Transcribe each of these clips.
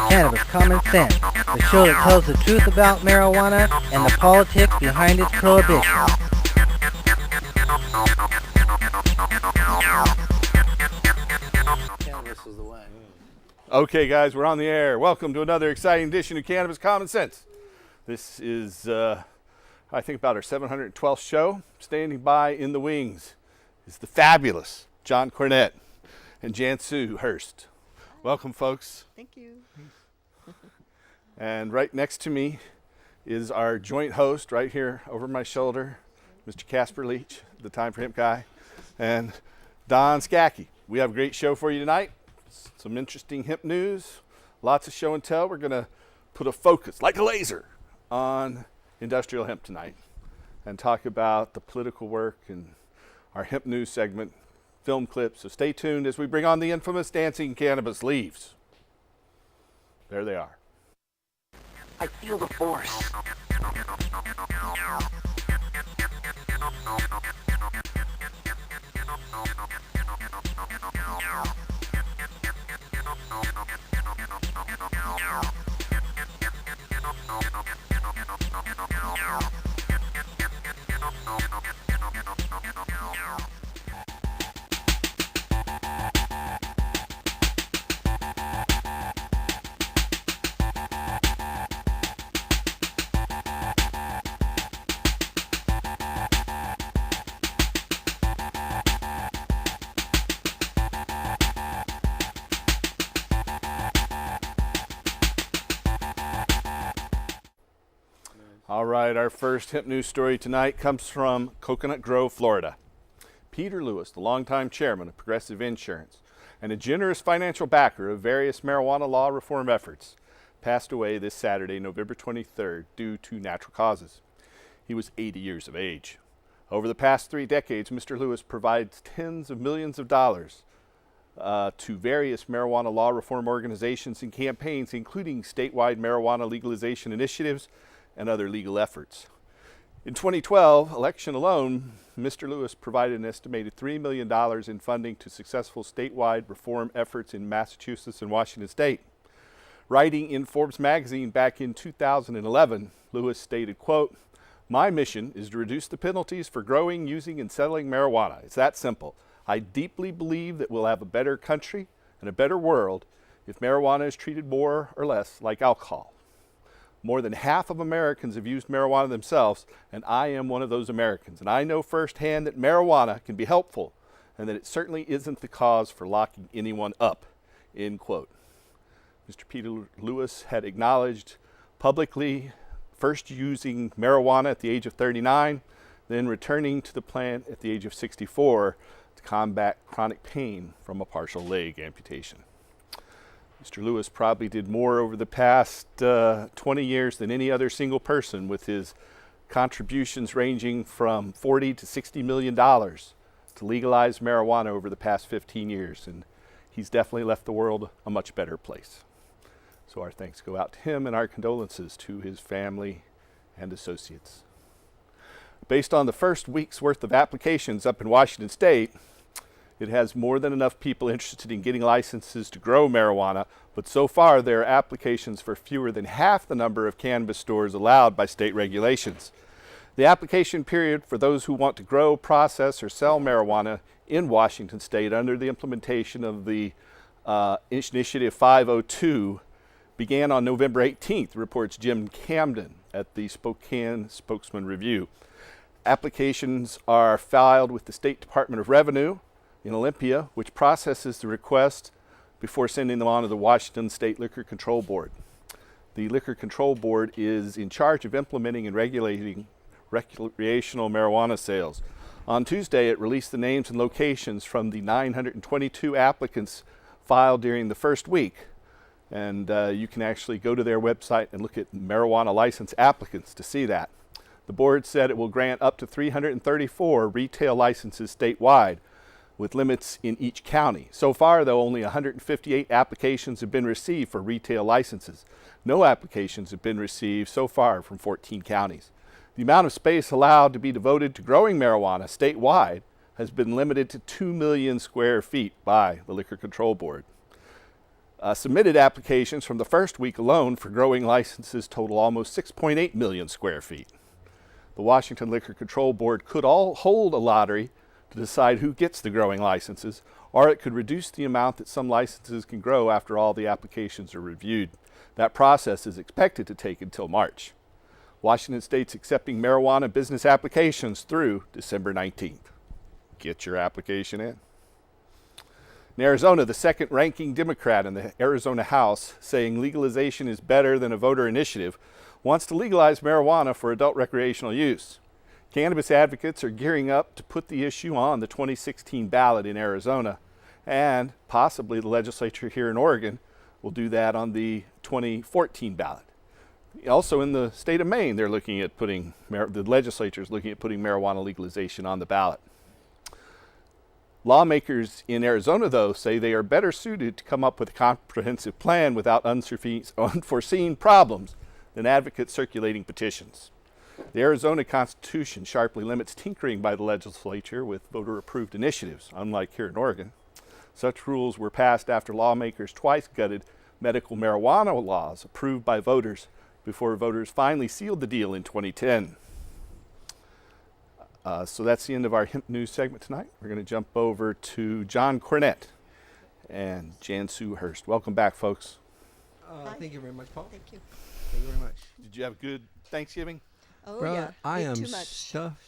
Cannabis Common Sense, the show that tells the truth about marijuana and the politics behind its prohibition. Cannabis is the way. Okay, guys, we're on the air. Welcome to another exciting edition of Cannabis Common Sense. This is, I think, about our 712th show. Standing by in the wings is the fabulous John Cornett and Jansu Hurst. Welcome, folks. Thank you. And right next to me is our joint host, right here over my shoulder, Mr. Casper Leach, the Time for Hemp guy, and Don Skacke. We have a great show for you tonight. Some interesting hemp news, lots of show and tell. We're going to put a focus, like a laser, on industrial hemp tonight and talk about the political work and our hemp news segment, film clips. So stay tuned as we bring on the infamous dancing cannabis leaves. There they are. I feel the force. All right, our first hemp news story tonight comes from Coconut Grove, Florida. Peter Lewis, the longtime chairman of Progressive Insurance and a generous financial backer of various marijuana law reform efforts, passed away this Saturday, November 23rd, due to natural causes. He was 80 years of age. Over the past 3 decades, Mr. Lewis provides tens of millions of dollars to various marijuana law reform organizations and campaigns, including statewide marijuana legalization initiatives and other legal efforts. In 2012 election alone, Mr. Lewis provided an estimated $3 million in funding to successful statewide reform efforts in Massachusetts and Washington State. Writing in Forbes magazine back in 2011, Lewis stated, quote, "My mission is to reduce the penalties for growing, using, and selling marijuana. It's that simple. I deeply believe that we'll have a better country and a better world if marijuana is treated more or less like alcohol. More than half of Americans have used marijuana themselves, and I am one of those Americans. And I know firsthand that marijuana can be helpful and that it certainly isn't the cause for locking anyone up," end quote. Mr. Peter Lewis had acknowledged publicly first using marijuana at the age of 39, then returning to the plant at the age of 64 to combat chronic pain from a partial leg amputation. Mr. Lewis probably did more over the past 20 years than any other single person, with his contributions ranging from $40 to $60 million to legalize marijuana over the past 15 years. And he's definitely left the world a much better place. So our thanks go out to him and our condolences to his family and associates. Based on the first week's worth of applications up in Washington State, it has more than enough people interested in getting licenses to grow marijuana, but so far there are applications for fewer than half the number of cannabis stores allowed by state regulations. The application period for those who want to grow, process, or sell marijuana in Washington State under the implementation of the Initiative 502 began on November 18th, reports Jim Camden at the Spokane Spokesman Review. Applications are filed with the State Department of Revenue in Olympia, which processes the request before sending them on to the Washington State Liquor Control Board. The Liquor Control Board is in charge of implementing and regulating recreational marijuana sales. On Tuesday, it released the names and locations from the 922 applicants filed during the first week. And you can actually go to their website and look at marijuana license applicants to see that. The board said it will grant up to 334 retail licenses statewide, with limits in each county. So far, though, only 158 applications have been received for retail licenses. No applications have been received so far from 14 counties. The amount of space allowed to be devoted to growing marijuana statewide has been limited to 2 million square feet by the Liquor Control Board. Submitted applications from the first week alone for growing licenses total almost 6.8 million square feet. The Washington Liquor Control Board could hold a lottery to decide who gets the growing licenses, or it could reduce the amount that some licenses can grow after all the applications are reviewed. That process is expected to take until March. Washington State's accepting marijuana business applications through December 19th. Get your application in. In Arizona, the second-ranking Democrat in the Arizona House, saying legalization is better than a voter initiative, wants to legalize marijuana for adult recreational use. Cannabis advocates are gearing up to put the issue on the 2016 ballot in Arizona, and possibly the legislature here in Oregon will do that on the 2014 ballot. Also in the state of Maine, they're looking at the legislature is looking at putting marijuana legalization on the ballot. Lawmakers in Arizona, though, say they are better suited to come up with a comprehensive plan without unforeseen problems than advocates circulating petitions. The Arizona Constitution sharply limits tinkering by the legislature with voter-approved initiatives, unlike here in Oregon. Such rules were passed after lawmakers twice gutted medical marijuana laws approved by voters before voters finally sealed the deal in 2010. So that's the end of our hemp news segment tonight. We're going to jump over to John Cornett and Jan Sue Hurst. Welcome back, folks. Thank you very much, Paul. Thank you. Thank you very much. Did you have a good Thanksgiving? Oh, Bro, yeah. I Ate am too much. stuffed.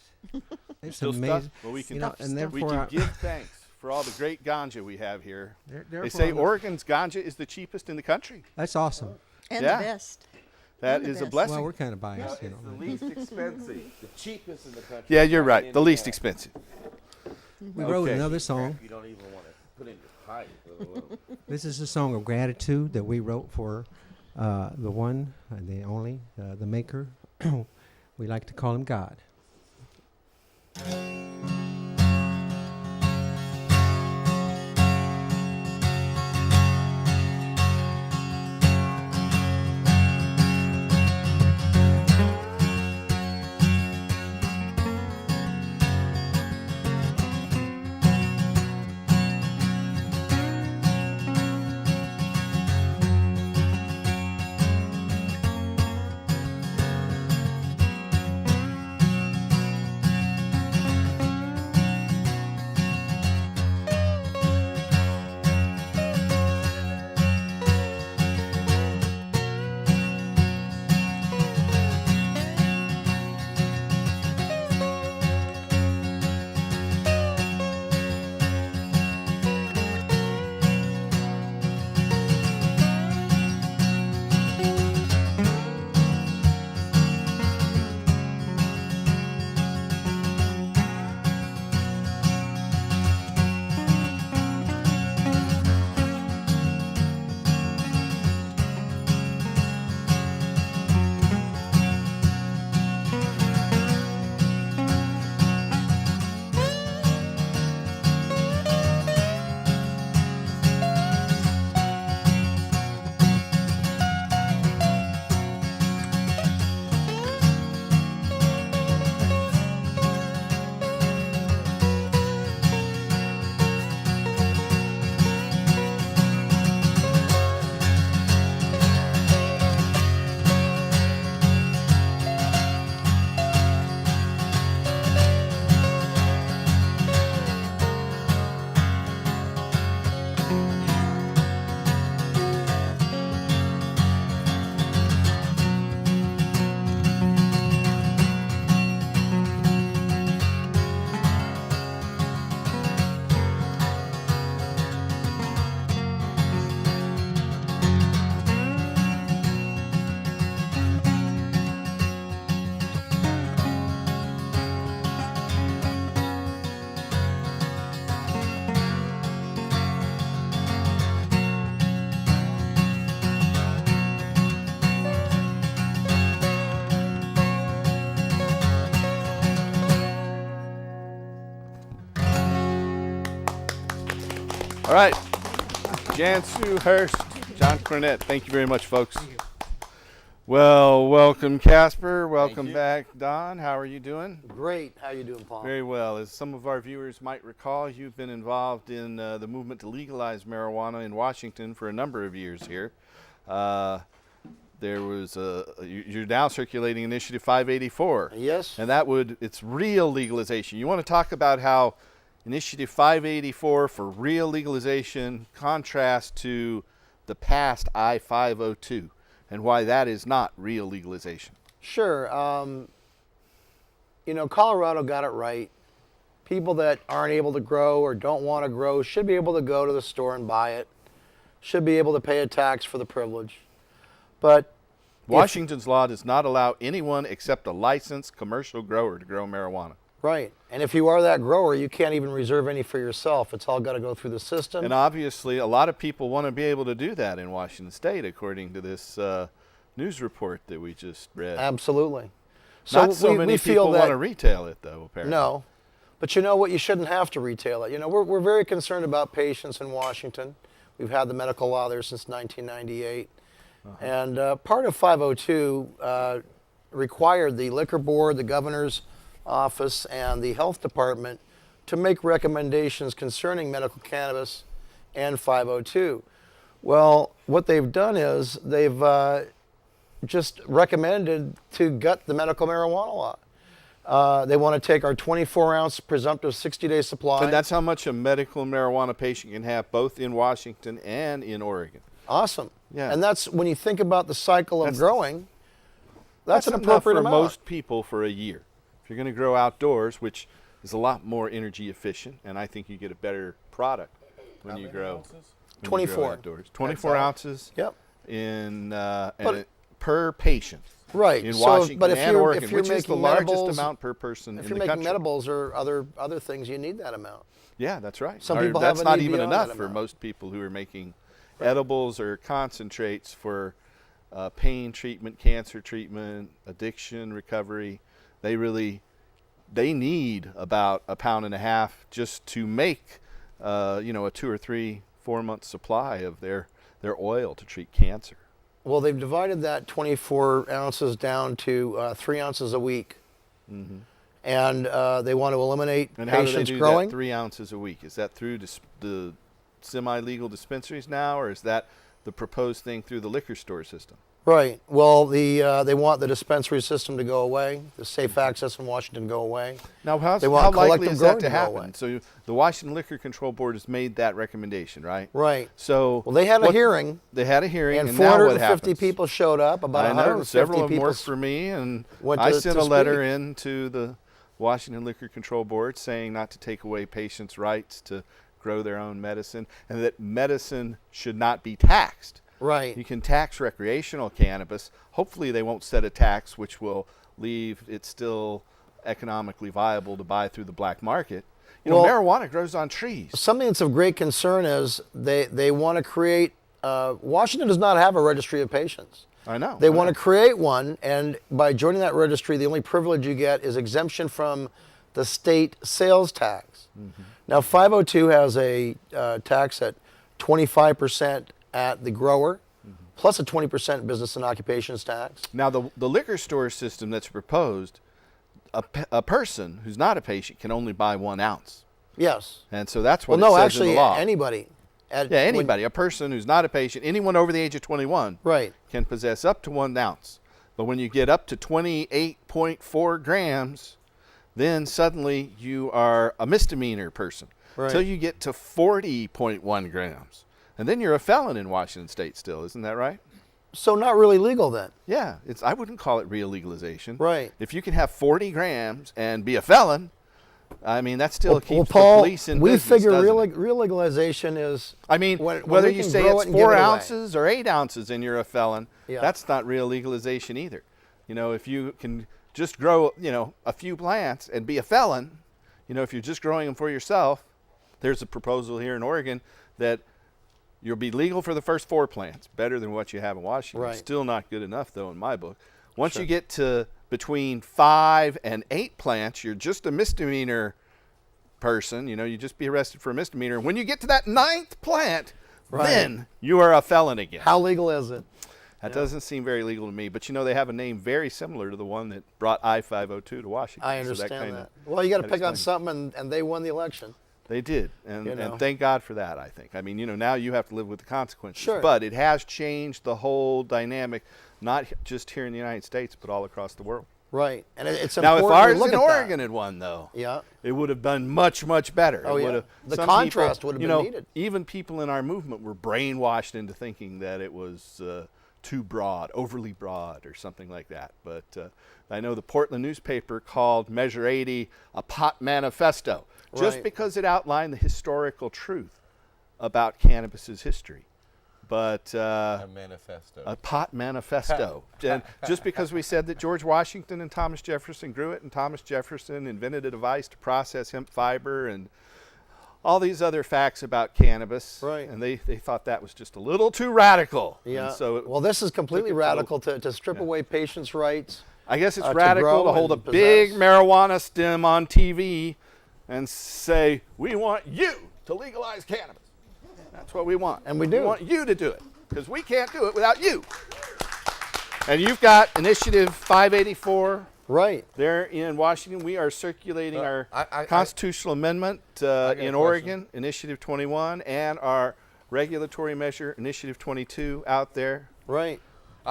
It's Still amazing. stuffed? Well, we can, You know, and we therefore, can give thanks for all the great ganja we have here. They therefore say I'm- Oregon's ganja is the cheapest in the country. That's awesome. And Yeah. the best. That And the is a best. blessing. Well, we're kind of biased, you It's know. the least expensive, the cheapest in the country. Yeah, you're right. In The least Indiana. expensive. We wrote Okay. another song. You don't even want to put in your pipe. let alone- This is a song of gratitude that we wrote for the one, the only, the maker. We like to call him God. All right. Jan Sue Hurst, John Cornett. Thank you very much, folks. Well, welcome, Casper. Welcome you. back, Don. How are you doing? Great. How you doing, Paul? Very well. As some of our viewers might recall, you've been involved in the movement to legalize marijuana in Washington for a number of years here. There was you're now circulating Initiative 584. Yes. And it's real legalization. You want to talk about how Initiative 584 for real legalization contrasts to the past I-502 and why that is not real legalization. Sure. Colorado got it right. People that aren't able to grow or don't want to grow should be able to go to the store and buy it, should be able to pay a tax for the privilege. But Washington's law does not allow anyone except a licensed commercial grower to grow marijuana. right. And if you are that grower, you can't even reserve any for yourself. It's all got to go through the system. And obviously, a lot of people want to be able to do that in Washington State, according to this news report that we just read. Absolutely. Not so we many feel people that, want to retail it, though, apparently. No. But you know what? You shouldn't have to retail it. We're very concerned about patients in Washington. We've had the medical law there since 1998. And part of 502 required the liquor board, the governor's office, and the health department to make recommendations concerning medical cannabis and 502. Well, what they've done is they've just recommended to gut the medical marijuana law. They want to take our 24-ounce presumptive 60-day supply. And that's how much a medical marijuana patient can have, both in Washington and in Oregon. Awesome. Yeah. And that's, when you think about the cycle of growing, that's an enough appropriate for amount. most people for a year. If you're going to grow outdoors, which is a lot more energy efficient, and I think you get a better product when you grow. When you 24. grow outdoors. 24 ounces. Yep. Per patient. Right. In So, Washington but if and you're, Oregon, if you're which is the making largest edibles, amount per person in if the you're making country. edibles or other things, you need that amount. Yeah, that's right. Some people that's have a not need even beyond enough that for amount. most people who are making edibles or concentrates for pain treatment, cancer treatment, addiction recovery. They need about 1.5 pounds just to make a 2 or 3, 4 month supply of their oil to treat cancer. Well, they've divided that 24 ounces down to 3 ounces a week. Mm-hmm. And they want to eliminate And how do they patients do growing. that 3 ounces a week? Is that through the semi-legal dispensaries now, or is that the proposed thing through the liquor store system? Right. Well, they want the dispensary system to go away, the safe access in Washington go away. Now, how They want likely collective is that growing to to go happen? away. So the Washington Liquor Control Board has made that recommendation, right? Right. So Well, they had a hearing, They had a hearing, and and now what 450 happens? people showed up. About I know 150 several of them people worked for me, and went I to sent a letter speak. in to the Washington Liquor Control Board saying not to take away patients' rights to grow their own medicine, and that medicine should not be taxed. Right. You can tax recreational cannabis. Hopefully they won't set a tax which will leave it still economically viable to buy through the black market. Well, marijuana grows on trees. Something that's of great concern is they want to create, Washington does not have a registry of patients. I know. They want to create one, and by joining that registry, the only privilege you get is exemption from the state sales tax. Mm-hmm. Now, 502 has a tax at 25% at the grower, plus a 20% business and occupations tax. Now, the liquor store system that's proposed, a person who's not a patient can only buy 1 ounce. Yes. And so that's what Well, it no, says in actually, the law. anybody. Anybody, a person who's not a patient, anyone over the age of 21 Right. can possess up to 1 ounce. But when you get up to 28.4 grams, then suddenly you are a misdemeanor person. Right. Until you get to 40.1 grams. And then you're a felon in Washington State still, isn't that right? So not really legal then. Yeah, I wouldn't call it real legalization. Right. If you can have 40 grams and be a felon, I mean, that still keeps Paul, the police in we business, figure doesn't real, it? real legalization is, I mean, when whether we you can say grow it's it and give 4 it away. ounces or 8 ounces and you're a felon, Yeah. that's not real legalization either. If you can just grow, a few plants and be a felon, if you're just growing them for yourself, there's a proposal here in Oregon that you'll be legal for the first 4 plants, better than what you have in Washington. Right. Still not good enough, though, in my book. Once you get to between 5 and 8 plants, you're just a misdemeanor person. You just be arrested for a misdemeanor. When you get to that 9th plant, Right. then you are a felon again. how legal is it? That doesn't seem very legal to me. But you know, they have a name very similar to the one that brought I-502 to Washington. I So understand kinda- that. Well, you got to that pick on explains it. something, and they won the election. They did, and, You know. and thank God for that, I think. I mean, you know, now you have to live with the consequences. Sure. But it has changed the whole dynamic, not just here in the United States, but all across the world. Right, and it's Now, if important to ours look in at that. Oregon had won, though, Yeah. it would have been much, much better. Oh, It yeah. would have- The some contrast people, would have you been know, needed. Even people in our movement were brainwashed into thinking that it was too broad, overly broad, or something like that. But I know the Portland newspaper called Measure 80 a pot manifesto, just Right. because it outlined the historical truth about cannabis's history. But A manifesto. a pot manifesto. And just because we said that George Washington and Thomas Jefferson grew it, and Thomas Jefferson invented a device to process hemp fiber, and all these other facts about cannabis, Right. and they thought that was just a little too radical. Yeah. And so well, this is completely took it to radical to strip yeah. away patients' rights. I guess it's to radical grow to hold a and big possess. marijuana stem on TV and say, we want you to legalize cannabis. That's what we want. And we do. We want you to do it, because we can't do it without you. And you've got Initiative 584 Right. there in Washington. We are circulating our I- constitutional amendment got a in question. Oregon, Initiative 21, and our regulatory measure, Initiative 22, out there. Right.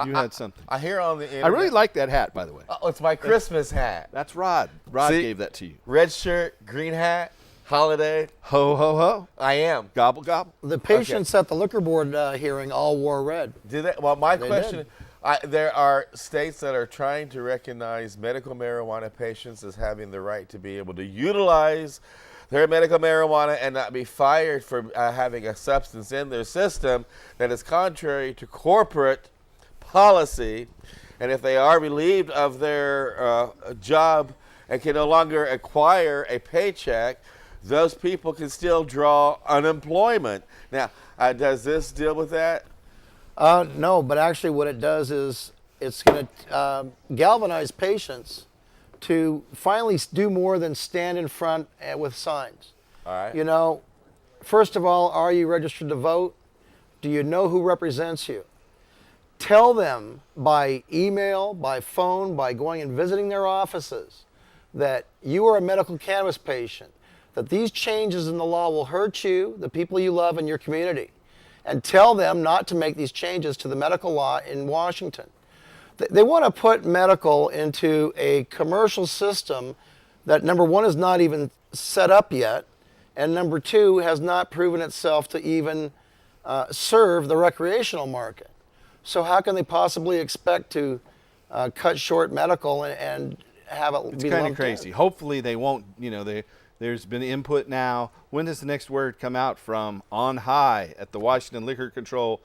You had something. I hear on the internet. I really like that hat, by the way. Oh, it's my Christmas hat. That's Rod. Rod See? gave that to you. Red shirt, green hat, holiday. Ho, ho, ho. I am. Gobble, gobble. The patients at the liquor board hearing all wore red. Did they? Well, my They question. did. There are states that are trying to recognize medical marijuana patients as having the right to be able to utilize their medical marijuana and not be fired for having a substance in their system that is contrary to corporate policy. And if they are relieved of their job and can no longer acquire a paycheck, those people can still draw unemployment. Now, does this deal with that? No, but actually what it does is it's going to galvanize patients to finally do more than stand in front with signs. All right. You know, first of all, are you registered to vote? Do you know who represents you? Tell them by email, by phone, by going and visiting their offices that you are a medical cannabis patient, that these changes in the law will hurt you, the people you love, and your community. And tell them not to make these changes to the medical law in Washington. They want to put medical into a commercial system that, number one, is not even set up yet, and number two, has not proven itself to even serve the recreational market. So how can they possibly expect to cut short medical and have it It's be kind of lumped in? crazy. Hopefully they won't, there's been input now. When does the next word come out from on high at the Washington Liquor Control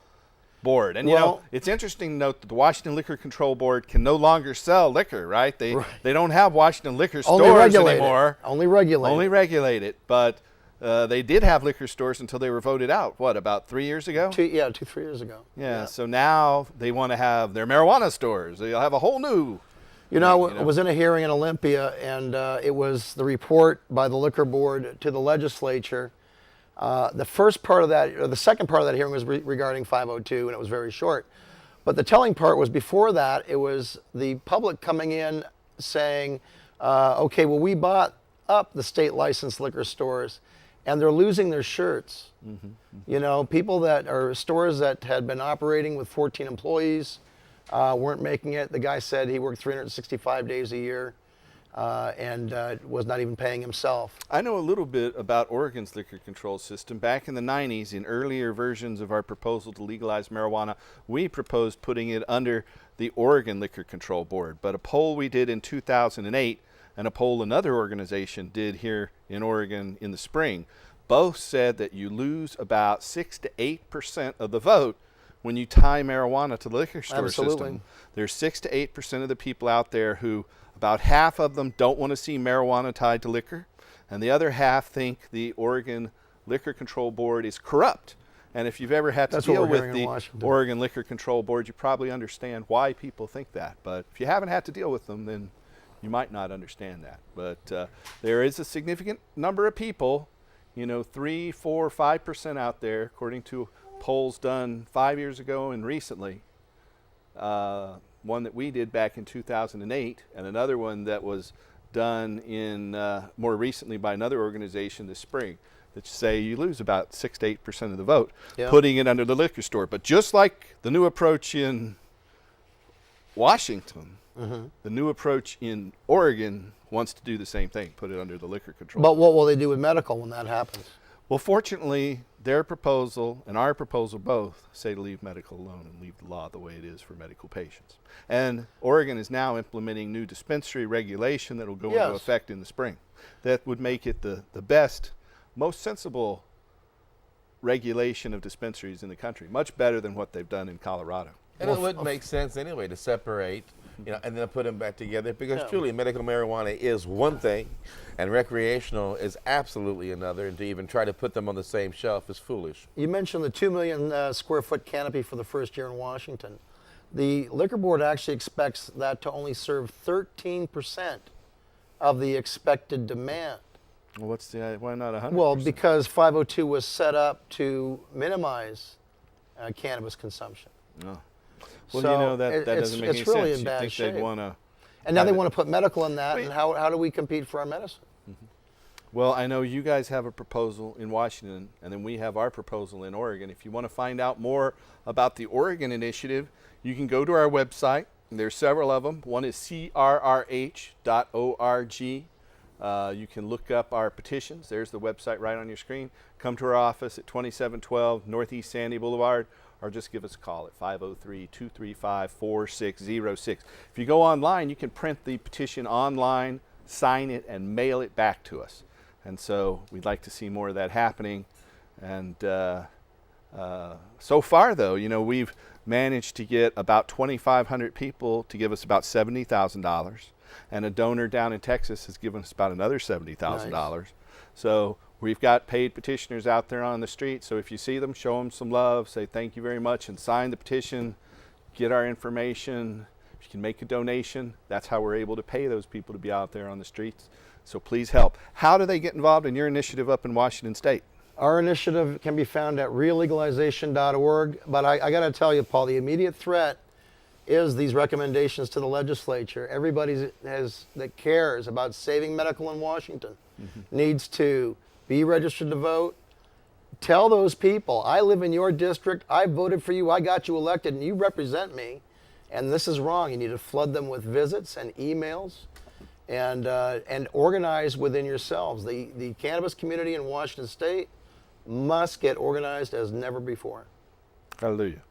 Board? And, Well- it's interesting to note that the Washington Liquor Control Board can no longer sell liquor, right? They don't have Washington liquor Only stores regulate anymore. it. Only regulate Only it. regulate it. But they did have liquor stores until they were voted out, what, about 3 years ago? 3 years ago. Yeah, so now they want to have their marijuana stores. They'll have a whole new... You know, I was in a hearing in Olympia, and it was the report by the liquor board to the legislature. The first part of that, or the second part of that hearing was regarding 502, and it was very short. But the telling part was before that, it was the public coming in saying, okay, well, we bought up the state licensed liquor stores, and they're losing their shirts. You know, people that are stores that had been operating with 14 employees, weren't making it. The guy said he worked 365 days a year and was not even paying himself. I know a little bit about Oregon's liquor control system. Back in the 90s, in earlier versions of our proposal to legalize marijuana, we proposed putting it under the Oregon Liquor Control Board. But a poll we did in 2008 and a poll another organization did here in Oregon in the spring, both said that you lose about 6 to 8% of the vote when you tie marijuana to the liquor store Absolutely. system. There's 6 to 8% of the people out there who, about half of them don't want to see marijuana tied to liquor, and the other half think the Oregon Liquor Control Board is corrupt. And if you've ever had to That's what deal we're with hearing in the Washington. Oregon Liquor Control Board, you probably understand why people think that. But if you haven't had to deal with them, then you might not understand that. But there is a significant number of people, 3, 4, 5% out there, according to polls done 5 years ago and recently, one that we did back in 2008, and another one that was done in more recently by another organization this spring, that say you lose about 6 to 8% of the vote, putting it under the liquor store. But just like the new approach in Washington, the new approach in Oregon wants to do the same thing, put it under the liquor control. But what will they do with medical when that happens? Well, fortunately, their proposal and our proposal both say to leave medical alone and leave the law the way it is for medical patients. And Oregon is now implementing new dispensary regulation that will go into effect in the spring. That would make it the best, most sensible regulation of dispensaries in the country, much better than what they've done in Colorado. And it wouldn't make sense anyway to separate, and then put them back together, because truly medical marijuana is one thing and recreational is absolutely another, and to even try to put them on the same shelf is foolish. You mentioned the 2 million square foot canopy for the first year in Washington. The Liquor Board actually expects that to only serve 13% of the expected demand. Well, why not 100%? Well, because 502 was set up to minimize cannabis consumption. No. Well, So that doesn't make any it's really sense. in bad You'd think shape. they'd want to. And now they want to put medical in that, and how do we compete for our medicine? Well, I know you guys have a proposal in Washington, and then we have our proposal in Oregon. If you want to find out more about the Oregon initiative, you can go to our website. There's several of them. One is crrh.org. You can look up our petitions. There's the website right on your screen. Come to our office at 2712 Northeast Sandy Boulevard, or just give us a call at 503-235-4606. If you go online, you can print the petition online, sign it, and mail it back to us. And so we'd like to see more of that happening. And so far, though, we've managed to get about 2,500 people to give us about $70,000. And a donor down in Texas has given us about another $70,000. Nice. So we've got paid petitioners out there on the street. So if you see them, show them some love, say thank you very much, and sign the petition, get our information. If you can make a donation, that's how we're able to pay those people to be out there on the streets. So please help. How do they get involved in your initiative up in Washington State? Our initiative can be found at reallegalization.org. But I got to tell you, Paul, the immediate threat is these recommendations to the legislature. Everybody that cares about saving medical in Washington needs to be registered to vote. Tell those people, I live in your district, I voted for you, I got you elected, and you represent me, and this is wrong. You need to flood them with visits and emails, and organize within yourselves. The cannabis community in Washington State must get organized as never before. Hallelujah.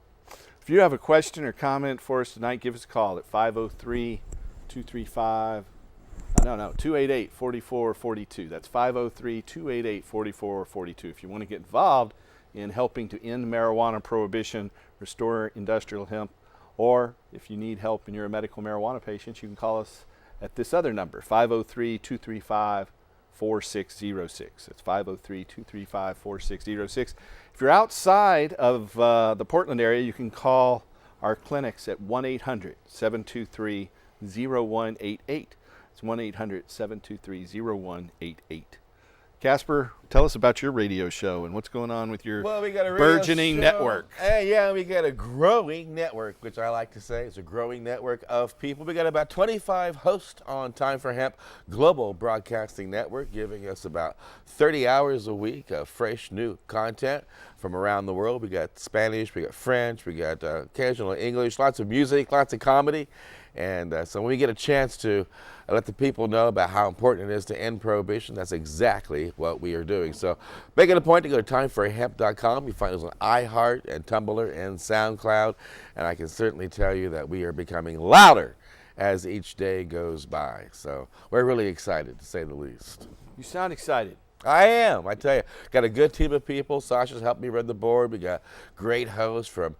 If you have a question or comment for us tonight, give us a call at 288-4442. That's 503-288-4442. If you want to get involved in helping to end marijuana prohibition, restore industrial hemp, or if you need help and you're a medical marijuana patient, you can call us at this other number, 503-235-4606. It's 503-235-4606. If you're outside of the Portland area, you can call our clinics at 1-800-723-0188. It's 1-800-723-0188. Casper, tell us about your radio show and what's going on with your we got a burgeoning network. Yeah, we got a growing network, which I like to say is a growing network of people. We got about 25 hosts on Time for Hemp Global Broadcasting Network, giving us about 30 hours a week of fresh new content from around the world. We got Spanish, we got French, we got occasional English, lots of music, lots of comedy. And so when we get a chance to let the people know about how important it is to end prohibition, that's exactly what we are doing. So make it a point to go to timeforhemp.com. You find us on iHeart and Tumblr and SoundCloud. And I can certainly tell you that we are becoming louder as each day goes by. So we're really excited, to say the least. You sound excited. I am. I tell you, got a good team of people. Sasha's helped me run the board. We got great hosts from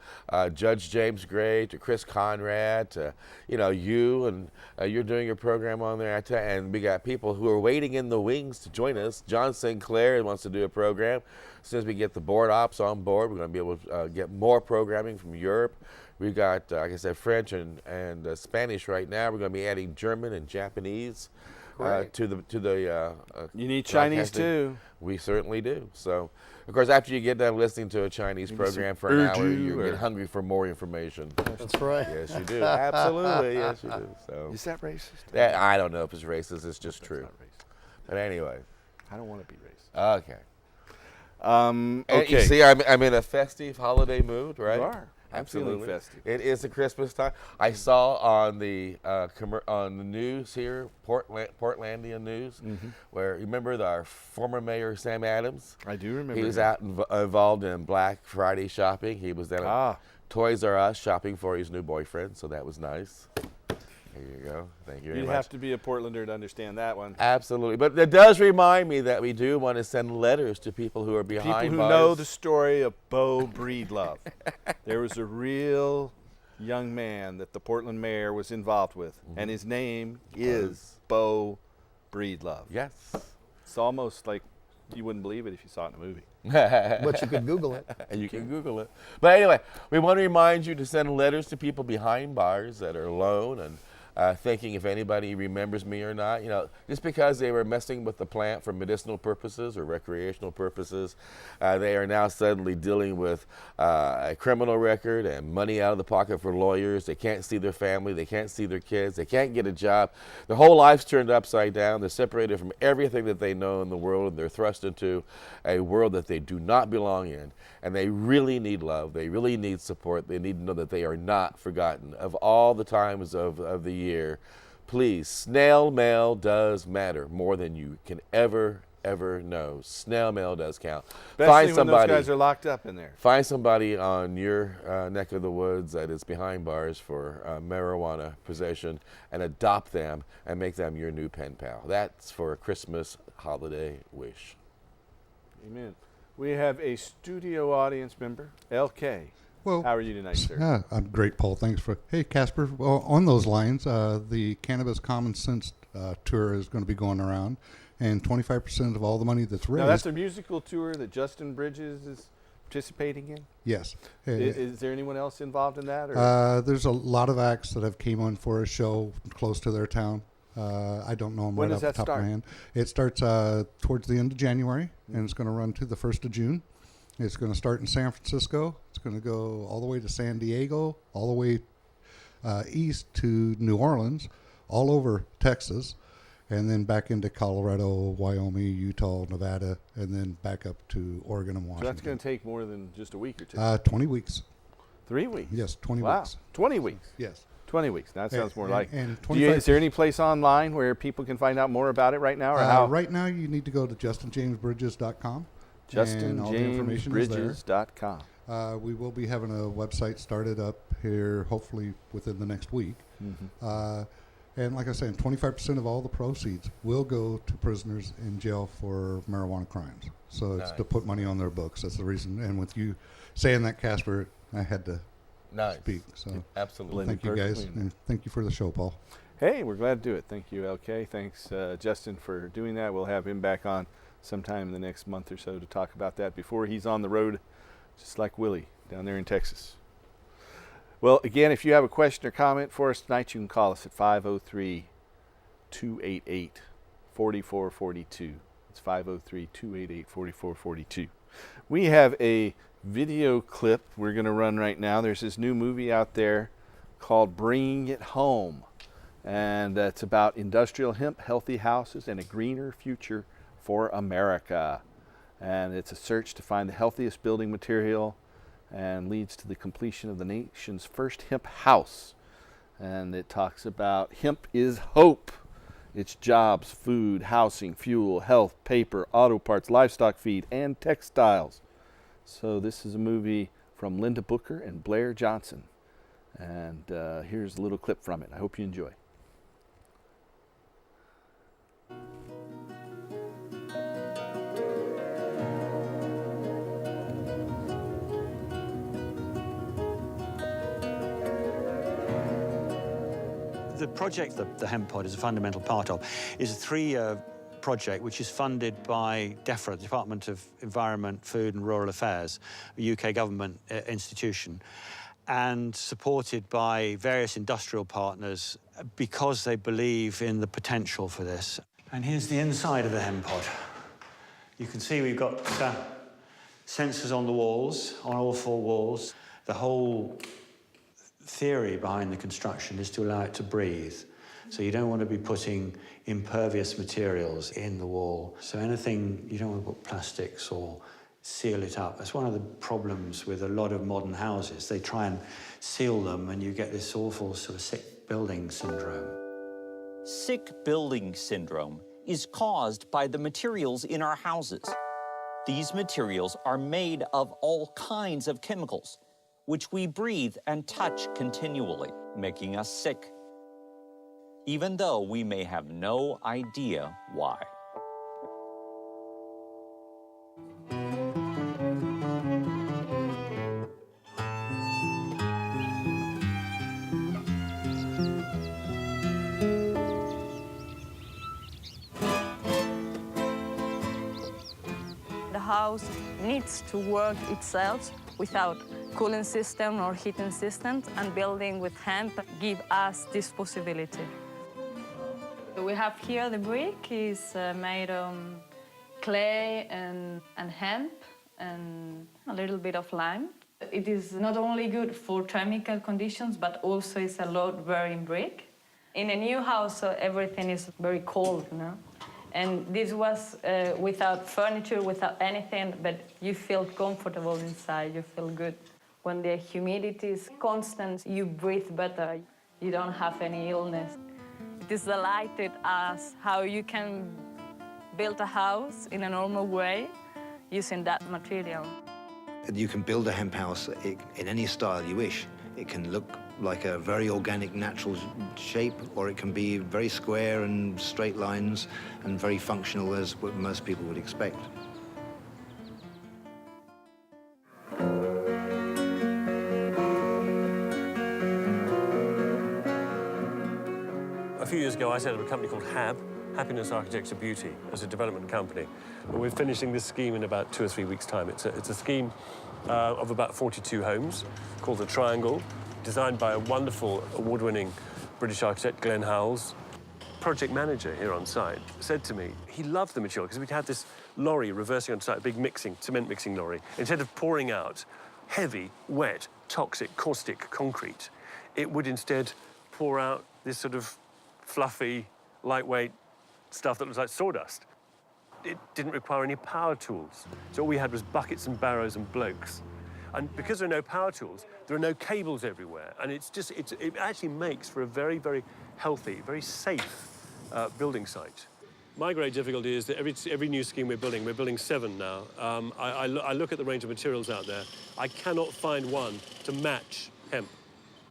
Judge James Gray to Chris Conrad to you, and you're doing your program on there. I tell you, and we got people who are waiting in the wings to join us. John Sinclair wants to do a program. As soon as we get the board ops on board, we're going to be able to get more programming from Europe. We've got, like I said, French and Spanish right now. We're going to be adding German and Japanese. Great. to the. You need Chinese broadcasting. too. We certainly do. So, of course, after you get done listening to a Chinese program for an hour, Urdu you or- get hungry for more information. That's right. Yes, you do. Absolutely, yes, you do. So, Is that racist? I don't know if it's racist. It's just true. Not racist. But anyway, I don't want to be racist. okay. Okay. And you see, I'm in a festive holiday mood, right? You are. I'm feeling Absolutely. festive. It is the Christmas time. I saw on the on the news here, Portlandia News, where remember our former mayor Sam Adams. I do remember. He was him. out involved in Black Friday shopping. He was down at Toys R Us shopping for his new boyfriend, so that was nice. There you go. Thank you very You'd much. have to be a Portlander to understand that one. Absolutely. But it does remind me that we do want to send letters to people who are People behind who bars. know the story of Bo Breedlove. There was a real young man that the Portland mayor was involved with, and his name is Bo Breedlove. Yes. It's almost like you wouldn't believe it if you saw it in a movie. But you could Google it. And you can Google it. But anyway, we want to remind you to send letters to people behind bars that are alone and thinking if anybody remembers me or not. You know, just because they were messing with the plant for medicinal purposes or recreational purposes, they are now suddenly dealing with a criminal record and money out of the pocket for lawyers. They can't see their family. They can't see their kids. They can't get a job. Their whole life's turned upside down. They're separated from everything that they know in the world, and they're thrust into a world that they do not belong in. And they really need love. They really need support. They need to know that they are not forgotten. Of all the times of the year, please, snail mail does matter more than you can ever know. Snail mail does count. Especially when those guys are locked up in there. Find somebody on your neck of the woods that is behind bars for marijuana possession and adopt them and make them your new pen pal. That's for a Christmas holiday wish. Amen. We have a studio audience member, LK. Well, How are you tonight, sir? I'm great, Paul. Thanks for. Hey, Casper. Well, on those lines, the Cannabis Common Sense tour is going to be going around, and 25% of all the money that's raised. Now, that's a musical tour that Justin Bridges is participating in? Yes. Is there anyone else involved in that? Or? There's a lot of acts that have came on for a show close to their town. I don't know them When right does off the that top of my start? hand. It starts towards the end of January, and it's going to run to the 1st of June. It's going to start in San Francisco. It's going to go all the way to San Diego, all the way east to New Orleans, all over Texas, and then back into Colorado, Wyoming, Utah, Nevada, and then back up to Oregon and So Washington. that's going to take more than just a week or two. 20 weeks. 3 weeks? Yes, 20 Wow. weeks. 20 weeks. Yes. 20 weeks. That sounds more like. And Is there any place online where people can find out more about it right now? Or how? Right now, you need to go to justinjamesbridges.com. and all the information is there. JustinJamesBridges.com. We will be having a website started up here, hopefully within the next week. And like I said, 25% of all the proceeds will go to prisoners in jail for marijuana crimes. So it's to put money on their books. That's the reason. And with you saying that, Casper, I had to speak. So Absolutely. thank you guys, and thank you for the show, Paul. Hey, we're glad to do it. Thank you, LK. Thanks, Justin, for doing that. We'll have him back on sometime in the next month or so to talk about that before he's on the road, just like Willie down there in Texas. Well, again, if you have a question or comment for us tonight, you can call us at 503-288-4442. It's 503-288-4442. We have a video clip we're going to run right now. There's this new movie out there called Bringing It Home, and it's about industrial hemp, healthy houses, and a greener future for America. And it's a search to find the healthiest building material and leads to the completion of the nation's first hemp house. And it talks about hemp is hope. It's jobs, food, housing, fuel, health, paper, auto parts, livestock feed, and textiles. So this is a movie from Linda Booker and Blair Johnson. And here's a little clip from it. I hope you enjoy. The project that the hemp pod is a fundamental part of is a three-year project which is funded by DEFRA, the Department of Environment, Food and Rural Affairs, a UK government institution, and supported by various industrial partners because they believe in the potential for this. And here's the inside of the hemp pod. You can see we've got sensors on the walls, on all 4 walls. The whole theory behind the construction is to allow it to breathe. So you don't want to be putting impervious materials in the wall. So anything, you don't want to put plastics or seal it up. That's one of the problems with a lot of modern houses. They try and seal them and you get this awful sort of sick building syndrome. Sick building syndrome is caused by the materials in our houses. These materials are made of all kinds of chemicals, which we breathe and touch continually, making us sick, even though we may have no idea why. The house needs to work itself without cooling system or heating system, and building with hemp give us this possibility. We have here the brick is made of clay and hemp and a little bit of lime. It is not only good for chemical conditions, but also it's a lot wearing brick. In a new house, everything is very cold, you know? And this was without furniture, without anything, but you feel comfortable inside, you feel good. When the humidity is constant, you breathe better. You don't have any illness. It is delighted us how you can build a house in a normal way using that material. You can build a hemp house in any style you wish. It can look like a very organic, natural shape, or it can be very square and straight lines and very functional as what most people would expect. A few years ago, I set up a company called HAB, Happiness Architecture Beauty, as a development company. But we're finishing this scheme in about 2 or 3 weeks' time. It's a scheme of about 42 homes called The Triangle, designed by a wonderful award-winning British architect, Glenn Howells. Project manager here on site said to me he loved the material because we'd had this lorry reversing on site, a big cement mixing lorry. Instead of pouring out heavy, wet, toxic, caustic concrete, it would instead pour out this sort of fluffy, lightweight stuff that looks like sawdust. It didn't require any power tools. So all we had was buckets and barrows and blokes. And because there are no power tools, there are no cables everywhere. And it actually makes for a very, very healthy, very safe building site. My great difficulty is that every new scheme we're building 7 now. I look at the range of materials out there. I cannot find one to match hemp.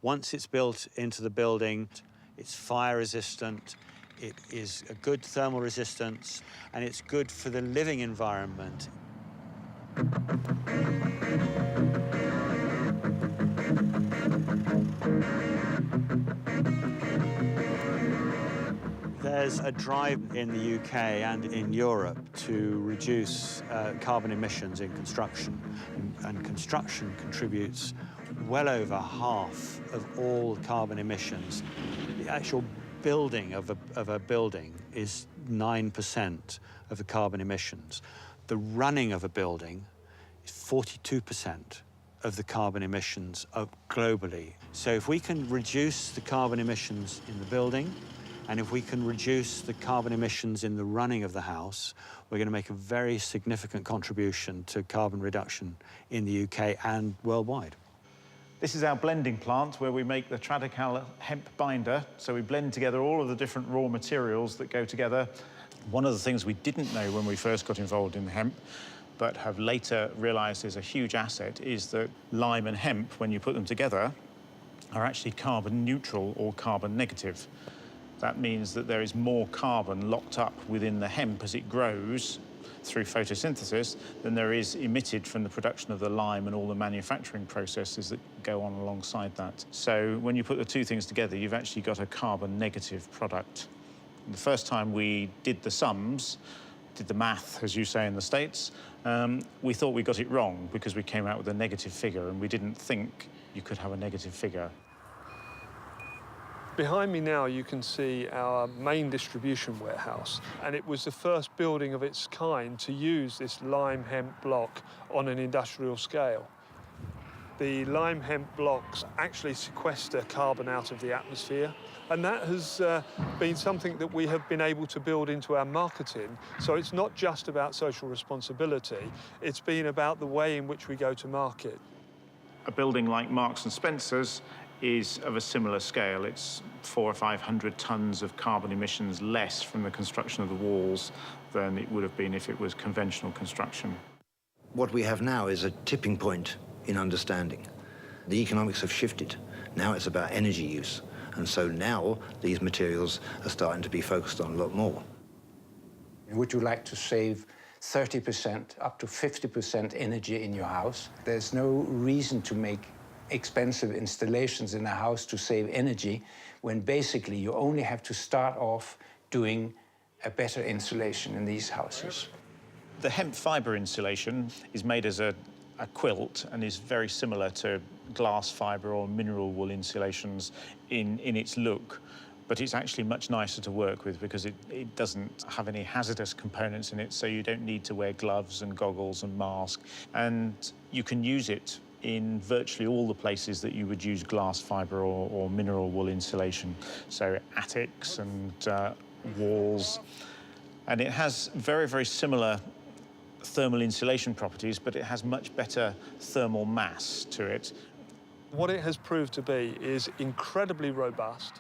Once it's built into the building, it's fire resistant, it is a good thermal resistance, and it's good for the living environment. There's a drive in the UK and in Europe to reduce carbon emissions in construction, and construction contributes well over half of all carbon emissions. The actual building of a building is 9% of the carbon emissions. The running of a building is 42% of the carbon emissions globally. So if we can reduce the carbon emissions in the building, and if we can reduce the carbon emissions in the running of the house, we're going to make a very significant contribution to carbon reduction in the UK and worldwide. This is our blending plant where we make the Tradical hemp binder. So we blend together all of the different raw materials that go together. One of the things we didn't know when we first got involved in hemp, but have later realized is a huge asset, is that lime and hemp, when you put them together, are actually carbon neutral or carbon negative. That means that there is more carbon locked up within the hemp as it grows through photosynthesis than there is emitted from the production of the lime and all the manufacturing processes that go on alongside that. So when you put the two things together, you've actually got a carbon negative product. The first time we did the sums, did the math, as you say in the States, we thought we got it wrong because we came out with a negative figure and we didn't think you could have a negative figure. Behind me now you can see our main distribution warehouse, and it was the first building of its kind to use this lime hemp block on an industrial scale. The lime hemp blocks actually sequester carbon out of the atmosphere, and that has been something that we have been able to build into our marketing. So it's not just about social responsibility, it's been about the way in which we go to market. A building like Marks and Spencer's is of a similar scale. It's 400 or 500 tons of carbon emissions less from the construction of the walls than it would have been if it was conventional construction. What we have now is a tipping point in understanding. The economics have shifted. Now it's about energy use. And so now these materials are starting to be focused on a lot more. Would you like to save 30%, up to 50% energy in your house? There's no reason to make expensive installations in a house to save energy when basically you only have to start off doing a better insulation in these houses. The hemp fibre insulation is made as a quilt and is very similar to glass fibre or mineral wool insulations in its look, but it's actually much nicer to work with because it doesn't have any hazardous components in it, so you don't need to wear gloves and goggles and mask, and you can use it in virtually all the places that you would use glass fibre or mineral wool insulation, so attics and walls. And it has very, very similar thermal insulation properties, but it has much better thermal mass to it. What it has proved to be is incredibly robust.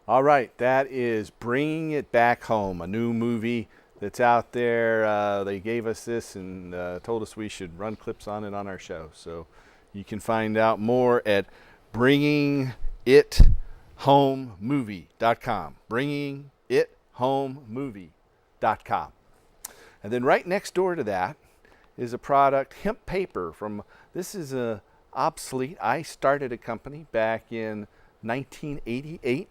All right, that is Bringing It Back Home, a new movie that's out there. They gave us this and told us we should run clips on it on our show. So you can find out more at bringingithomemovie.com. bringingithomemovie.com. And then right next door to that is a product, hemp paper. This is obsolete. I started a company back in 1988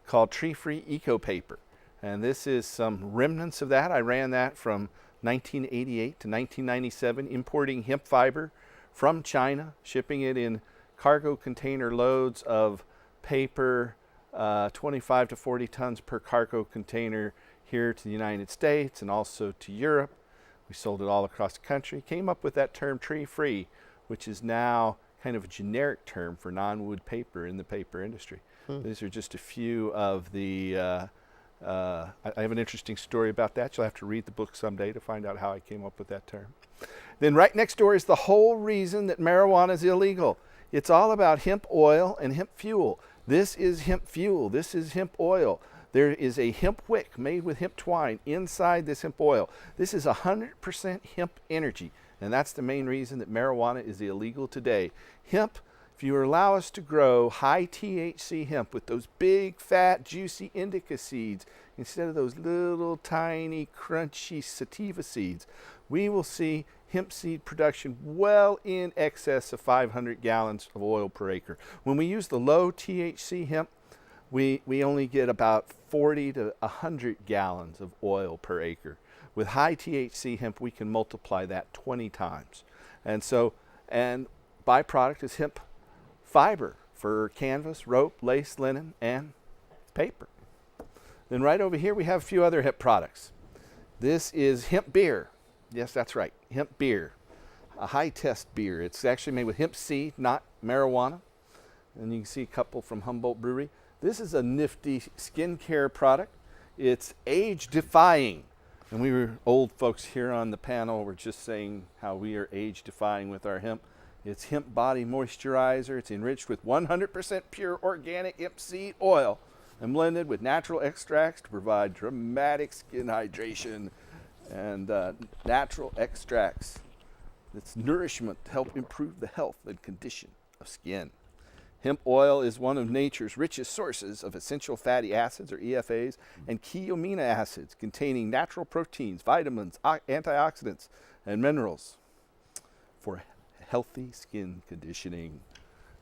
called Tree Free Eco Paper. And this is some remnants of that. I ran that from 1988 to 1997, importing hemp fiber from China, shipping it in cargo container loads of paper, 25 to 40 tons per cargo container here to the United States and also to Europe. We sold it all across the country. Came up with that term tree free, which is now kind of a generic term for non-wood paper in the paper industry. These are just a few of the, I have an interesting story about that. You'll have to read the book someday to find out how I came up with that term. Then right next door is the whole reason that marijuana is illegal. It's all about hemp oil and hemp fuel. This is hemp fuel. This is hemp oil. There is a hemp wick made with hemp twine inside this hemp oil. This is 100% hemp energy, and that's the main reason that marijuana is illegal today. Hemp, if you allow us to grow high THC hemp with those big, fat, juicy indica seeds instead of those little, tiny, crunchy sativa seeds, we will see hemp seed production well in excess of 500 gallons of oil per acre. When we use the low THC hemp, we only get about 40 to 100 gallons of oil per acre. With high THC hemp, we can multiply that 20 times. And byproduct is hemp fiber for canvas, rope, lace, linen, and paper. Then right over here, we have a few other hemp products. This is hemp beer. Yes, that's right, hemp beer. A high-test beer. It's actually made with hemp seed, not marijuana. And you can see a couple from Humboldt Brewery. This is a nifty skincare product. It's age-defying. And we were old folks here on the panel were just saying how we are age-defying with our hemp. It's hemp body moisturizer. It's enriched with 100% pure organic hemp seed oil and blended with natural extracts to provide dramatic skin hydration and natural extracts. It's nourishment to help improve the health and condition of skin. Hemp oil is one of nature's richest sources of essential fatty acids, or EFAs, and key amino acids containing natural proteins, vitamins, antioxidants, and minerals for healthy skin conditioning.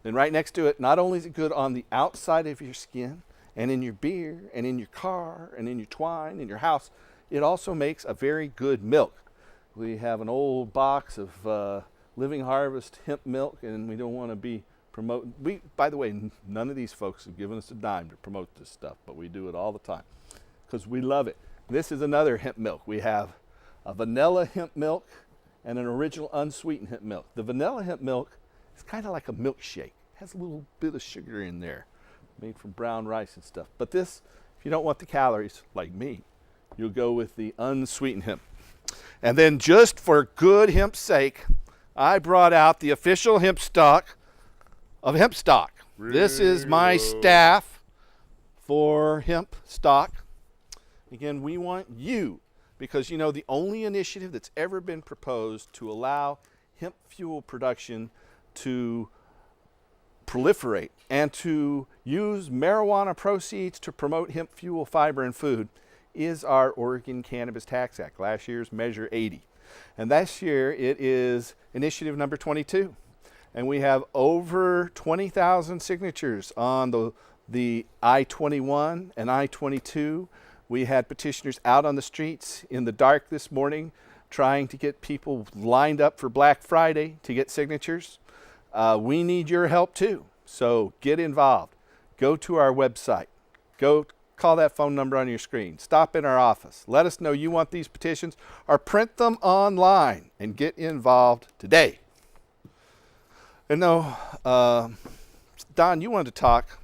Then right next to it, not only is it good on the outside of your skin, and in your beer, and in your car, and in your twine, in your house, it also makes a very good milk. We have an old box of Living Harvest hemp milk, and we don't want to be promote. By the way, none of these folks have given us a dime to promote this stuff, but we do it all the time because we love it. This is another hemp milk. We have a vanilla hemp milk and an original unsweetened hemp milk. The vanilla hemp milk is kind of like a milkshake. It has a little bit of sugar in there, made from brown rice and stuff. But this, if you don't want the calories, like me, you'll go with the unsweetened hemp. And then just for good hemp's sake, I brought out the official hemp stock of hemp stock. This is my staff for hemp stock. Again, we want you, because you know the only initiative that's ever been proposed to allow hemp fuel production to proliferate and to use marijuana proceeds to promote hemp fuel, fiber, and food is our Oregon Cannabis Tax Act, last year's Measure 80. And this year it is initiative number 22. And we have over 20,000 signatures on the I-21 and I-22. We had petitioners out on the streets in the dark this morning trying to get people lined up for Black Friday to get signatures. We need your help too, so get involved. Go to our website. Go call that phone number on your screen. Stop in our office. Let us know you want these petitions or print them online and get involved today. And now, Don, you wanted to talk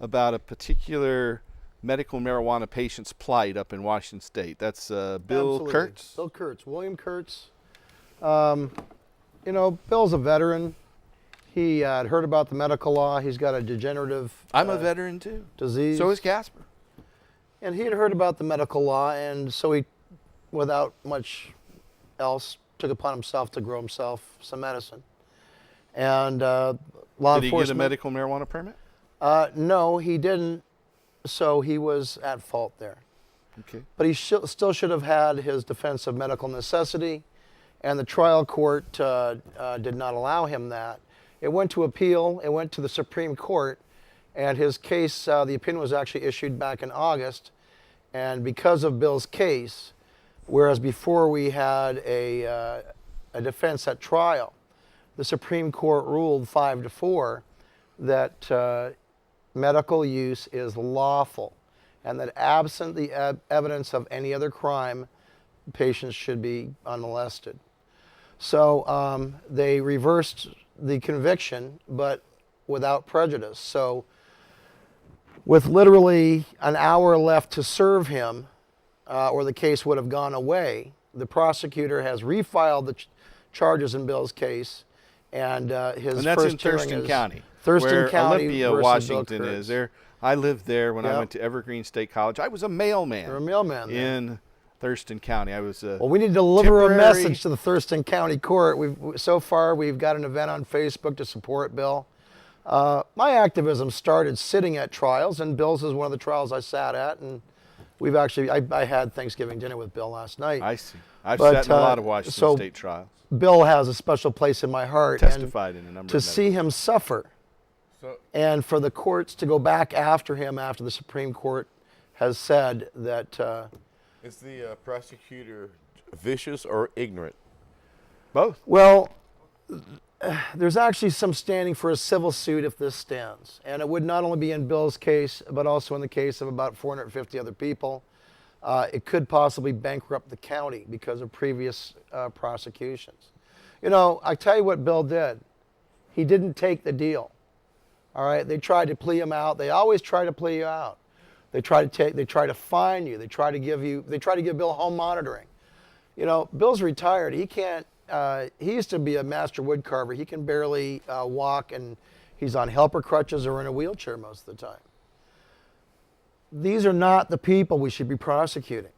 about a particular medical marijuana patient's plight up in Washington State. That's Bill Absolutely. Kurtz. Bill Kurtz, William Kurtz. You know, Bill's a veteran. He had heard about the medical law. He's got a degenerative I'm a veteran too. Disease. So is Casper. And he had heard about the medical law, and so he, without much else, took upon himself to grow himself some medicine. And law enforcement. Did he get a medical marijuana permit? No, he didn't. So he was at fault there. Okay. But he still should have had his defense of medical necessity, and the trial court did not allow him that. It went to appeal. It went to the Supreme Court, and his case, the opinion was actually issued back in August. And because of Bill's case, whereas before we had a defense at trial, the Supreme Court ruled 5-4 that medical use is lawful, and that absent the evidence of any other crime, patients should be unmolested. So they reversed the conviction, but without prejudice. So with literally an hour left to serve him, or the case would have gone away, the prosecutor has refiled the charges in Bill's case, and his and that's first in Thurston hearing is County, Thurston where County Olympia, versus Washington Bill is. Kurtz. There, I lived there when I Yep. went to Evergreen State College. I was a mailman. You're a mailman there. In Thurston County. I was a Well, we need to deliver a temporary- message to the Thurston County Court. So far, we've got an event on Facebook to support Bill. My activism started sitting at trials, and Bill's is one of the trials I sat at, and we've actually, I had Thanksgiving dinner with Bill last night. I see. I've But, sat in a lot of Washington so State trials. Bill has a special place in my heart. Testified in a number to of see him suffer, So- and for the courts to go back after him after the Supreme Court has said that Is the prosecutor vicious or ignorant? Both. well, there's actually some standing for a civil suit if this stands. And it would not only be in Bill's case, but also in the case of about 450 other people. It could possibly bankrupt the county because of previous prosecutions. You know, I tell you what Bill did. He didn't take the deal. All right, they tried to plea him out. They always try to plea you out. They try to fine you. They try to give Bill home monitoring. You know, Bill's retired. He can't. He used to be a master wood carver. He can barely walk, and he's on helper crutches or in a wheelchair most of the time. These are not the people we should be prosecuting.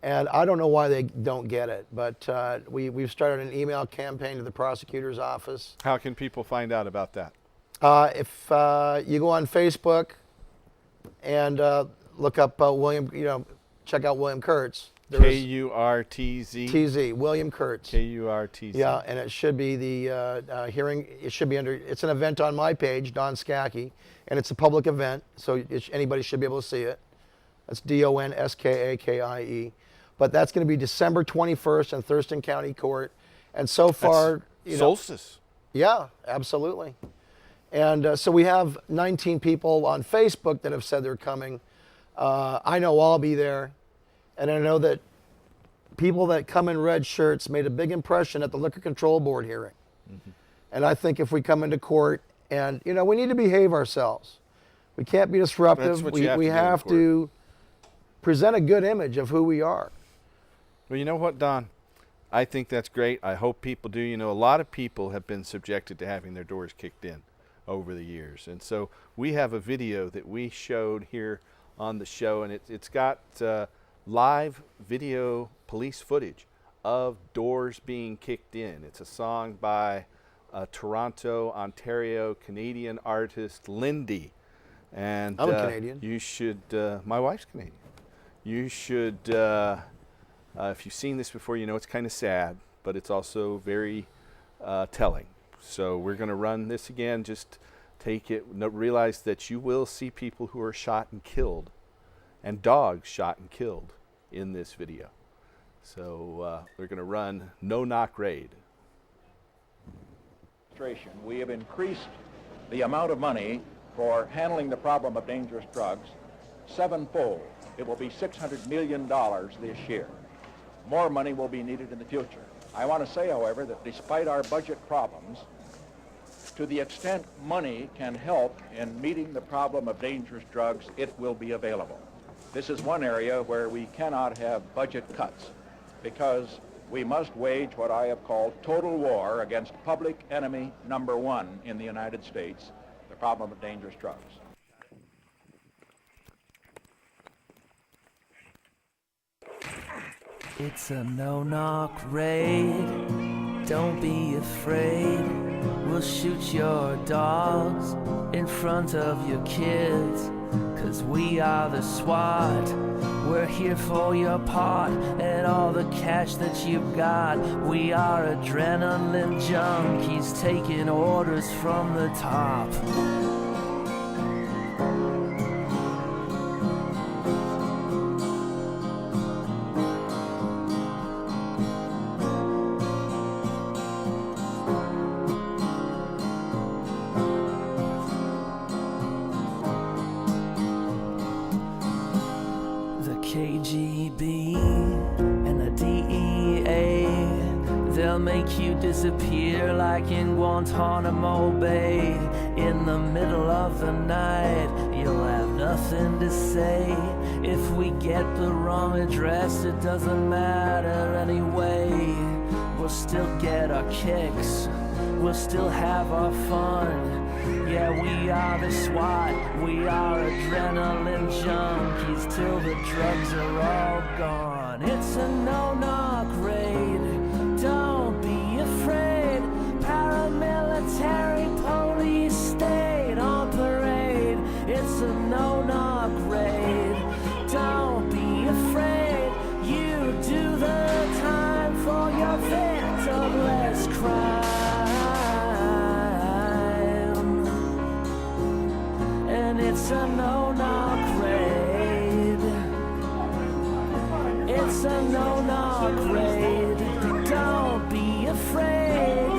And I don't know why they don't get it, but we've started an email campaign to the prosecutor's office. How can people find out about that? If you go on Facebook and look up William, check out William Kurtz. K-U-R-T-Z? T-Z, William Kurtz. K-U-R-T-Z. Yeah, and it should be the hearing, it should be under, it's an event on my page, Don Skaki, and it's a public event, so anybody should be able to see it. That's D-O-N-S-K-A-K-I-E. But that's going to be December 21st in Thurston County Court. And so far, Solstice. Yeah, absolutely. And so we have 19 people on Facebook that have said they're coming. I know I'll be there. And I know that people that come in red shirts made a big impression at the Liquor Control Board hearing. Mm-hmm. And I think if we come into court and, you know, we need to behave ourselves. We can't be disruptive. That's what we you have to do in have court. to present a good image of who we are. Well, you know what, Don? I think that's great. I hope people do. You know, a lot of people have been subjected to having their doors kicked in over the years. And so we have a video that we showed here on the show, and it's got live video police footage of doors being kicked in. It's a song by Toronto, Ontario, Canadian artist Lindy. And I'm a Canadian. You should, my wife's Canadian. You should, if you've seen this before, you know it's kind of sad, but it's also very telling. So we're going to run this again. Just take it, realize that you will see people who are shot and killed, and dogs shot and killed in this video. So we're going to run No Knock Raid. We have increased the amount of money for handling the problem of dangerous drugs sevenfold. It will be $600 million this year. More money will be needed in the future. I want to say, however, that despite our budget problems, to the extent money can help in meeting the problem of dangerous drugs, it will be available. This is one area where we cannot have budget cuts, because we must wage what I have called total war against public enemy number one in the United States, the problem of dangerous drugs. It's a no-knock raid, don't be afraid. We'll shoot your dogs in front of your kids, 'cause we are the SWAT. We're here for your pot and all the cash that you've got. We are adrenaline junkies taking orders from the top. KGB and the DEA, they'll make you disappear like in Guantanamo Bay. In the middle of the night, you'll have nothing to say. If we get the wrong address, it doesn't matter anyway. We'll still get our kicks, we'll still have our fun. Yeah, we are the SWAT, we are adrenaline junkies till the drugs are all gone. It's a no-knock raid, don't be afraid. Paramilitary police state on parade. It's a no-knock raid, don't be afraid. You do the time for your victimless crime. It's a no-knock raid. It's a no-knock raid. Don't be afraid.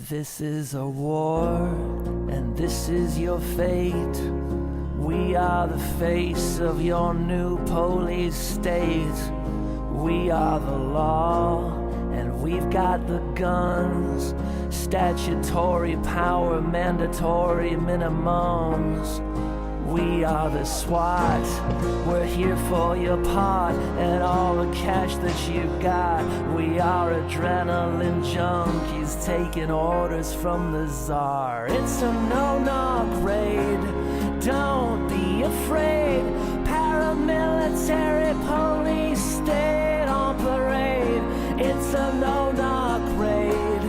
This is a war, and this is your fate. We are the face of your new police state. We are the law, and we've got the guns. Statutory power, mandatory minimums. We are the SWAT, we're here for your pot and all the cash that you've got. We are adrenaline junkies taking orders from the czar. It's a no-knock raid, don't be afraid. Paramilitary police state on parade. It's a no-knock raid,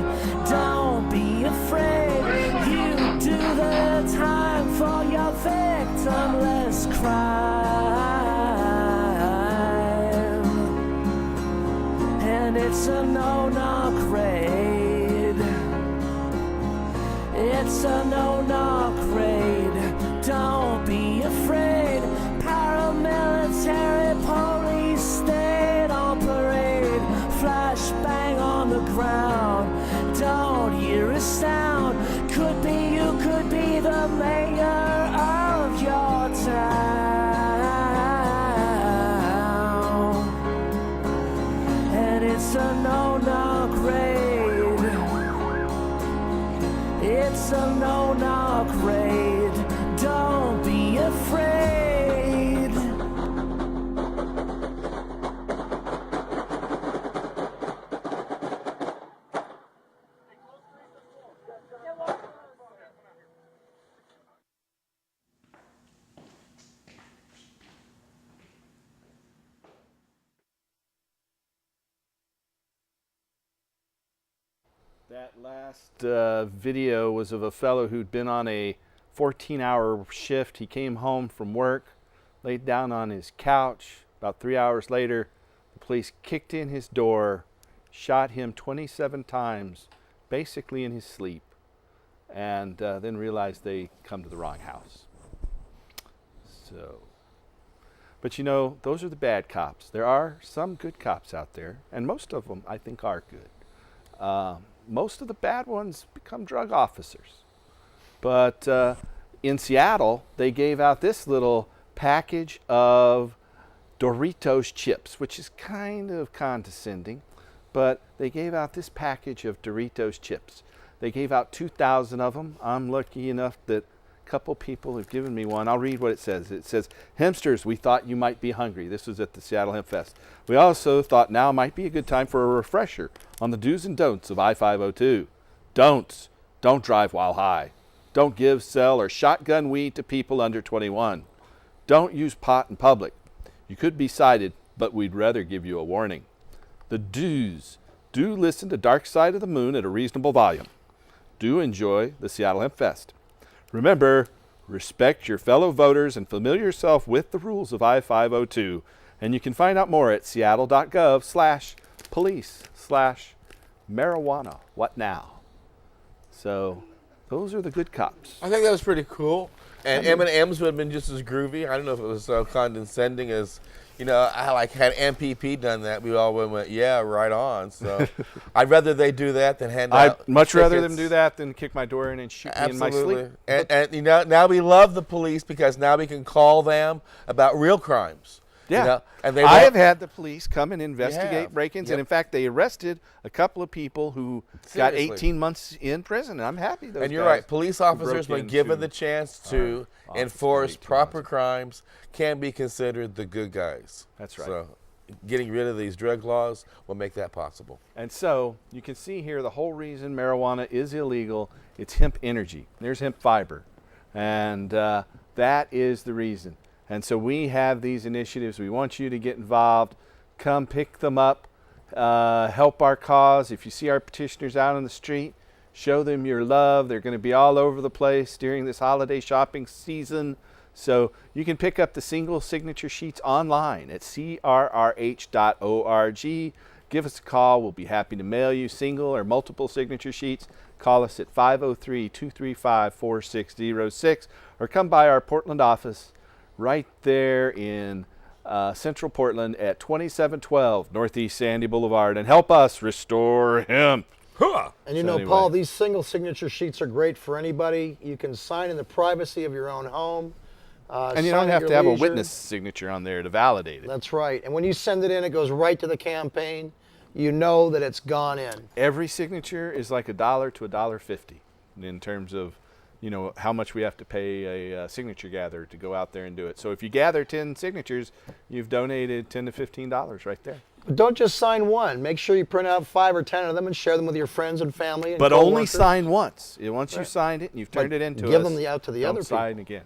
don't be afraid. You do the time for your victimless crime. And it's a no-knock raid. It's a no-knock raid, don't be afraid. That last video was of a fellow who'd been on a 14-hour shift. He came home from work, laid down on his couch. About 3 hours later, the police kicked in his door, shot him 27 times, basically in his sleep, and then realized they come to the wrong house. So, but you know, those are the bad cops. There are some good cops out there, and most of them I think are good. Most of the bad ones become drug officers. But in Seattle, they gave out this little package of Doritos chips, which is kind of condescending, but they gave out this package of Doritos chips. They gave out 2,000 of them. I'm lucky enough that a couple people have given me one. I'll read what it says. It says, "Hempsters, we thought you might be hungry." This was at the Seattle Hemp Fest. "We also thought now might be a good time for a refresher on the do's and don'ts of I-502. Don'ts: don't drive while high. Don't give, sell, or shotgun weed to people under 21. Don't use pot in public. You could be cited, but we'd rather give you a warning. The do's: do listen to Dark Side of the Moon at a reasonable volume. Do enjoy the Seattle Hemp Fest. Remember, respect your fellow voters and familiar yourself with the rules of I-502. And you can find out more at seattle.gov/police/marijuana. What now?" So those are the good cops. I think that was pretty cool. And M&M's would have been just as groovy. I don't know if it was so condescending as, you know, I like had MPP done that, we all went, yeah, right on. So I'd rather they do that than hand out I'd much rather tickets. them do that than kick my door in and shoot me in my sleep. And you know, now we love the police because now we can call them about real crimes. Yeah. You know, and I have had the police come and investigate break-ins, Yep. and in fact, they arrested a couple of people who got 18 months in prison, and I'm happy those And you're guys right, police officers, broke when given into the chance to enforce proper crimes, can be considered the good guys. That's right. So getting rid of these drug laws will make that possible. And so you can see here the whole reason marijuana is illegal, it's hemp energy. There's hemp fiber, and that is the reason. And so we have these initiatives. We want you to get involved. Come pick them up. Help our cause. If you see our petitioners out on the street, show them your love. They're going to be all over the place during this holiday shopping season. So you can pick up the single signature sheets online at crrh.org. Give us a call. We'll be happy to mail you single or multiple signature sheets. Call us at 503-235-4606 or come by our Portland office right there in Central Portland at 2712 Northeast Sandy Boulevard and help us restore hemp. And you know, Paul, these single signature sheets are great for anybody. You can sign in the privacy of your own home. And you don't have to have a witness signature on there to validate it. That's right. And when you send it in, it goes right to the campaign. You know that it's gone in. Every signature is like $1 to $1.50 in terms of, you know, how much we have to pay a signature gatherer to go out there and do it. So if you gather 10 signatures, you've donated $10 to $15 right there. But don't just sign one. Make sure you print out 5 or 10 of them and share them with your friends and family. And but only coworkers. sign once. Once you signed it and you've turned it into give us, them out to the don't other people. sign again.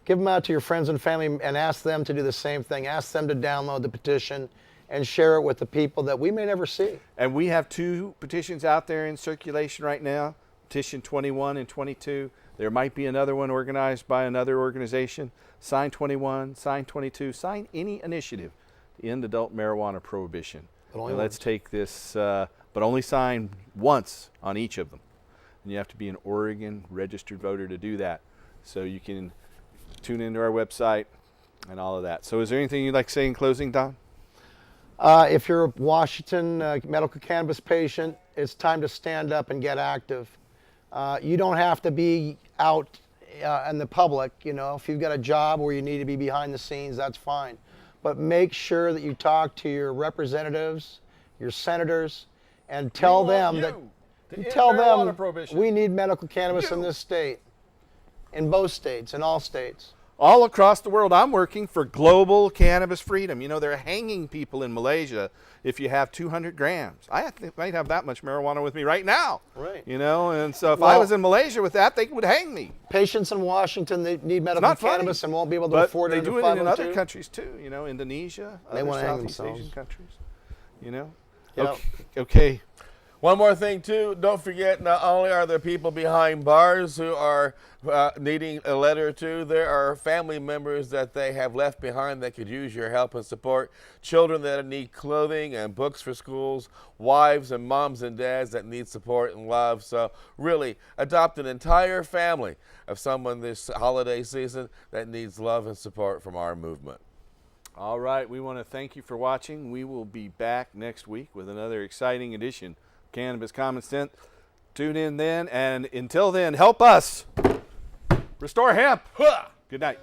Give them out to your friends and family and ask them to do the same thing. Ask them to download the petition and share it with the people that we may never see. And we have 2 petitions out there in circulation right now, petition 21 and 22. There might be another one organized by another organization. Sign 21, sign 22, sign any initiative to end adult marijuana prohibition. And let's take this, but only sign once on each of them. And you have to be an Oregon registered voter to do that. So you can tune into our website and all of that. So is there anything you'd like to say in closing, Don? If you're a Washington medical cannabis patient, it's time to stand up and get active. You don't have to be out in the public. You know, if you've got a job where you need to be behind the scenes, that's fine. But make sure that you talk to your representatives, your senators, and tell them that we need medical cannabis in this state, in both states, in all states. All across the world, I'm working for global cannabis freedom. You know, they're hanging people in Malaysia if you have 200 grams. I might have that much marijuana with me right now. Right. You know, and so if I was in Malaysia with that, they would hang me. Patients in Washington, they need medical cannabis and won't be able to afford it. They do under it in 502. other countries too. You know, Indonesia, They other want to hang Southeast themselves. Asian countries. You know. Yep. Okay. One more thing, too. Don't forget, not only are there people behind bars who are needing a letter or two, there are family members that they have left behind that could use your help and support. Children that need clothing and books for schools, wives and moms and dads that need support and love. So really, adopt an entire family of someone this holiday season that needs love and support from our movement. All right, we want to thank you for watching. We will be back next week with another exciting edition of Cannabis Common Sense. Tune in then, and until then, help us restore hemp. Good night.